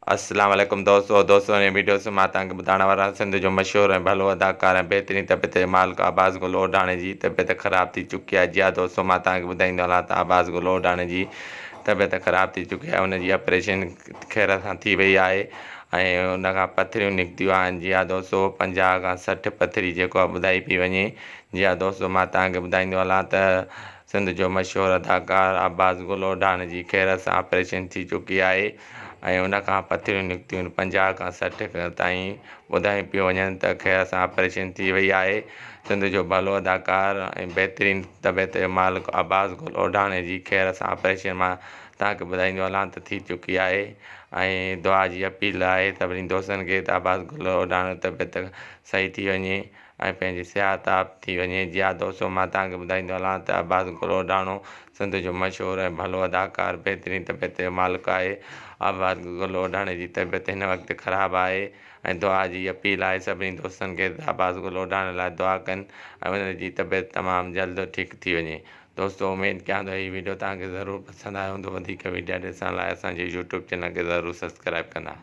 अस्सलाम वालेकुम दोस्तों ने वीडियो से मां तव्हांखे ॿुधाइण वारा सिंध जो मशहूरु ऐं भलो अदाकार ऐं बहितरीन तबियत जे मालिक अब्बास गुल ओढाणे जी तबियत ख़राब थी चुकी आहे। जी हा दोस्तों, मां तव्हांखे ॿुधाईंदो हलां त अब्बास गुल ओढाणे जी तबियत ख़राब थी चुकी आहे। हुनजी ऑपरेशन खैर सां थी वई आहे ऐं हुन खां पथरियूं निकितियूं आहिनि। जी हा दोस्तों, 50 खां 60 पथरी जेको आहे ॿुधाई पई वञे। जी हा दोस्तों, मां तव्हांखे ॿुधाईंदो हलां त सिंध जो मशहूरु अदाकार अब्बास गुल ओढाणे जी खैर सां ऑपरेशन थी चुकी आहे ऐं हुन खां पथरियूं निकितियूं आहिनि। 50 खां 60 ताईं ॿुधाई पियूं वञनि त खैर सां ऑपरेशन थी वई आहे। सिंध जो भलो अदाकार ऐं बहितरीन तबियत जो मालिक अब्बास गुल ओढाणे जी खैर सां ऑपरेशन मां तव्हांखे ॿुधाईंदो हलां त थी चुकी आहे ऐं दुआ जी अपील आहे सभिनी दोस्तनि खे त अब्बास गुल ओढाणे तबियत सही थी वञे ऐं पंहिंजी सिहताब थी वञे। जी हा दोस्तों, मां तव्हांखे ॿुधाईंदो हलां त अब्बास गुल ओढाणो सिंध जो मशहूरु ऐं भलो अदाकार बहितरीन तबियत जो मालिक आहे। अब्बास गुल ओढाणे जी तबियत हिन वक़्तु ख़राबु आहे ऐं दुआ जी अपील आहे सभिनी दोस्तनि खे त अब्बास गुल ओढाणे लाइ दुआ कनि ऐं हुनजी तबियत तमामु जल्द ठीकु थी वञे। दोस्तों, उमेदु कयां थो हीअ वीडियो तव्हांखे ज़रूरु पसंदि आयो हूंदो। वधीक वीडियो ॾिसण लाइ असांजे यूट्यूब चैनल खे ज़रूरु सब्सक्राइब कंदा।